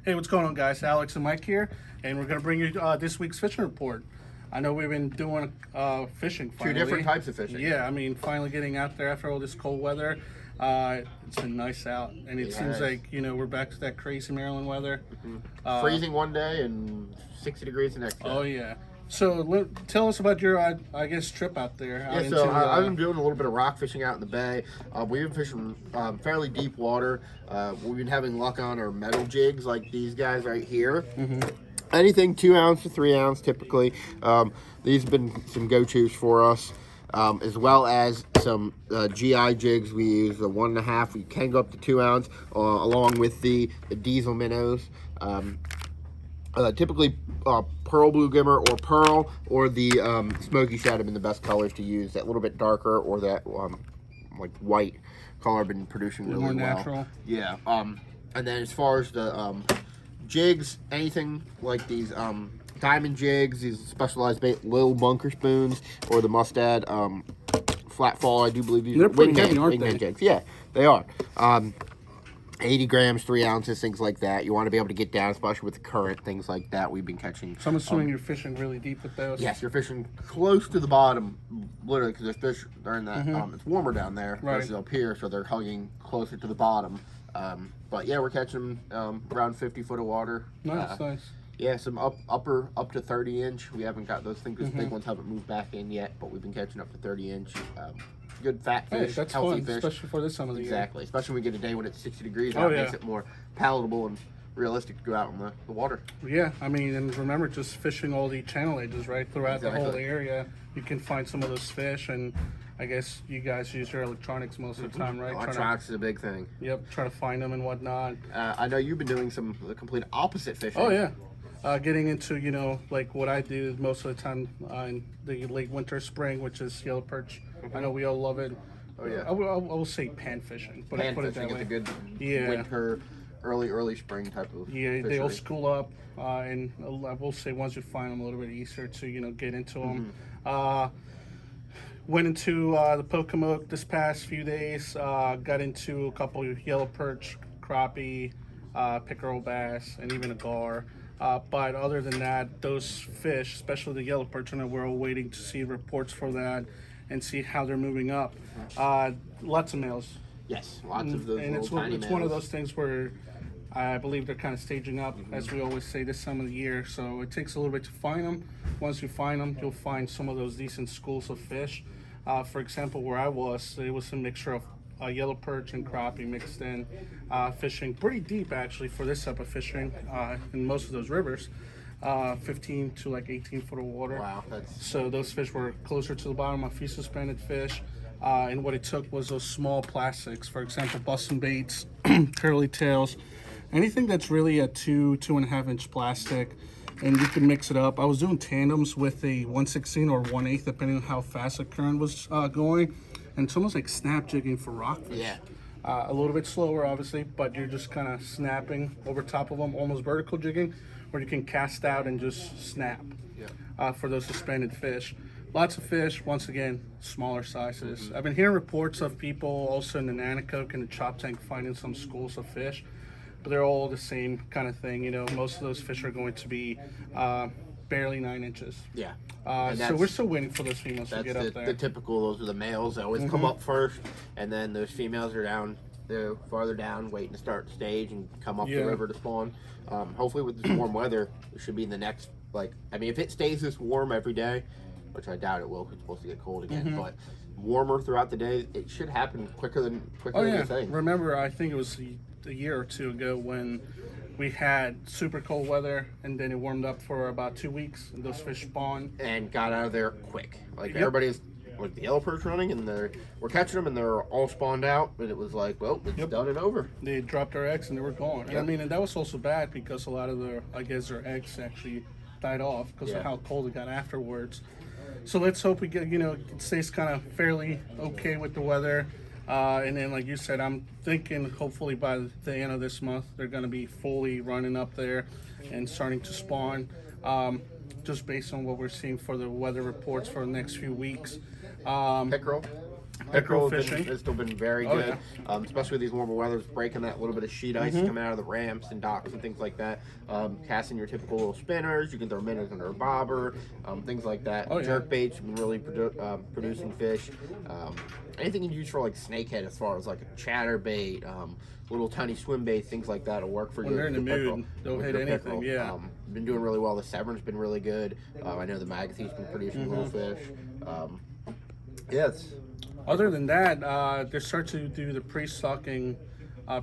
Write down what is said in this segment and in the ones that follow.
Hey, what's going on, guys? Alex and Mike here, and we're going to bring you this week's fishing report. I know we've been doing fishing finally. Two different types of fishing. Yeah, I mean, finally getting out there after all this cold weather. It's been nice out, and it seems like, we're back to that crazy Maryland weather. Freezing one day and 60 degrees the next day. Oh, yeah. So tell us about your, trip out there. I've been doing a little bit of rock fishing out in the bay. We've been fishing fairly deep water. We've been having luck on our metal jigs like these guys right here. Anything 2 ounce to 3 ounce typically. These have been some go-tos for us. As well as some GI jigs. We use the 1.5. We can go up to 2 ounce, along with the diesel minnows. Typically pearl blue gimmer or pearl, or the smoky shad have been the best colors to use. That little bit darker, or that like white color have been producing really more well. Natural. Yeah. And then as far as the jigs, anything like these diamond jigs, these specialized bait, little bunker spoons, or the mustad flat fall. I do believe these are wingman, heavy, aren't they? jigs. Yeah, they are. 80 grams, 3 ounces, things like that. You want to be able to get down, especially with the current, things like that. We've been catching. So I'm assuming you're fishing really deep with those. Yes, you're fishing close to the bottom, literally, because there's fish are in that. It's warmer down there versus up here, so they're hugging closer to the bottom. But yeah, we're catching them around 50 foot of water. Nice. Yeah, some up to 30 inch. We haven't got those things. Those big ones haven't moved back in yet, but we've been catching up to 30 inch. Good fat fish, that's healthy fun, fish, especially for this time of the year. Exactly, especially when we get a day when it's 60 degrees. That makes it more palatable and realistic to go out in the water. Yeah, I mean, and remember, just fishing all the channel edges, right, throughout the whole area, you can find some of those fish. And I guess you guys use your electronics most of the time, right? Electronics is a big thing. Yep, try to find them and whatnot. I know you've been doing the complete opposite fishing. Oh yeah. Getting into, like what I do most of the time in the late winter, spring, which is yellow perch. I know we all love it. Oh yeah. I will say pan fishing, but I put it that way. Is a good winter, early spring type of fishery. They all school up, and I will say once you find them, a little bit easier to get into them. Went into the Pocomoke this past few days. Got into a couple of yellow perch, crappie, pickerel bass, and even a gar. But other than that, those fish, especially the yellow perch, and we're all waiting to see reports for that and see how they're moving up. Lots of males. Yes, lots of those and little tiny it's males. one of those things where I believe they're kind of staging up, as we always say, this time of the year. So it takes a little bit to find them. Once you find them, you'll find some of those decent schools of fish. For example, where I was, it was a mixture of yellow perch and crappie mixed in, fishing pretty deep actually for this type of fishing in most of those rivers. 15 to like 18 foot of water. Wow, so those fish were closer to the bottom. A few suspended fish, and what it took was those small plastics, for example, busting baits, curly tails, anything that's really a 2.5 inch plastic, and you can mix it up. I was doing tandems with a 1/16 or 1/8, depending on how fast the current was going, and it's almost like snap jigging for rockfish. Yeah. A little bit slower, obviously, but you're just kind of snapping over top of them, almost vertical jigging, where you can cast out and just snap for those suspended fish. Lots of fish, once again, smaller sizes. I've been hearing reports of people also in the Nanacoke and the Chop Tank finding some schools of fish, but they're all the same kind of thing. Most of those fish are going to be barely 9 inches. Yeah. So we're still waiting for those females to get up there. The typical, those are the males that always come up first, and then those females are down, they're farther down, waiting to start the stage and come up the river to spawn. Hopefully with this warm weather, it should be in the next, if it stays this warm every day, which I doubt it will because it's supposed to get cold again, but warmer throughout the day, it should happen quicker than you think. Remember, I think it was a year or two ago when we had super cold weather, and then it warmed up for about 2 weeks, and those fish spawned and got out of there quick. Everybody's the yellow perch running, and we're catching them, and they're all spawned out, and it was like, well, it's done and over. They dropped their eggs and they were gone. And and that was also bad because a lot of their eggs actually died off because of how cold it got afterwards. So let's hope we get, it stays kind of fairly okay with the weather. And then, like you said, I'm thinking hopefully by the end of this month, they're going to be fully running up there and starting to spawn, just based on what we're seeing for the weather reports for the next few weeks. Pickerel? Pickerel fishing. has still been very Oh, good, especially with these warmer weathers, breaking that little bit of sheet ice Mm-hmm. coming out of the ramps and docks and things like that. Casting your typical little spinners, you can throw minnows under a bobber, things like that. Oh, yeah. Jerk baits have been really producing fish. Anything you use for like snakehead, as far as like a chatterbait, little tiny swim baits, things like that will work for When you. they're in the mood, they'll hit anything, yeah. Been doing really well. The Severn's been really good. I know the Magathe's been producing little fish. Yes. Other than that, they're starting to do the pre-stocking,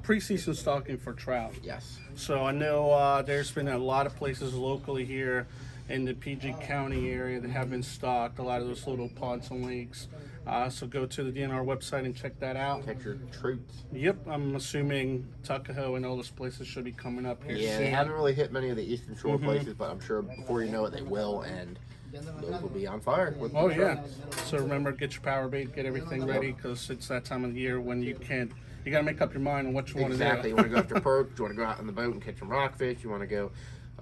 pre-season stocking for trout. Yes. So I know there's been a lot of places locally here in the PG County area that have been stocked, a lot of those little ponds and lakes. So go to the DNR website and check that out. Catch your Trouts. Yep, I'm assuming Tuckahoe and all those places should be coming up here Yeah, soon. they haven't really hit many of the Eastern Shore places, but I'm sure before you know it, they will, and those will be on fire. With Oh the yeah. trout. So remember, get your power bait, get everything ready, because it's that time of the year when you can't. You gotta make up your mind on what you want to do. Exactly. You want to go after perch, you want to go out on the boat and catch some rockfish, you want to go.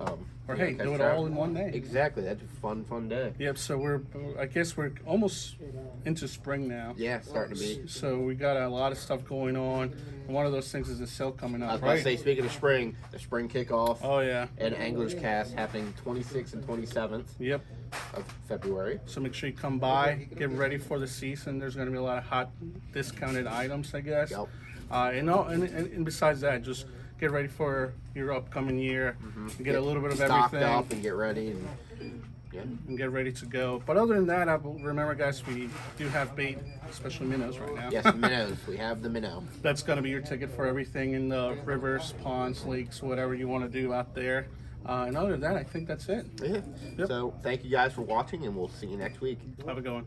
Or you know, hey, catch do it trout. all in one day. Exactly. That's a fun day. Yep. So I guess we're almost into spring now. Yeah, starting to be. So we got a lot of stuff going on. And one of those things is the sale coming I up, was about right? to say, speaking of spring, the spring kickoff Oh yeah. and Anglers Cast happening 26th and 27th Yep. of February. So make sure you come by, get ready for the season. There's going to be a lot of hot discounted items, I guess. Yep. And besides that, just get ready for your upcoming year. Get a little bit of Stocked everything. up and get ready, and yeah. And get ready to go. But other than that, remember, guys, we do have bait, especially minnows right now. Yes, the minnows. We have the minnow. That's going to be your ticket for everything in the rivers, ponds, lakes, whatever you want to do out there. And other than that, I think that's it. Yeah. Yep. So thank you guys for watching, and we'll see you next week. Have a good one.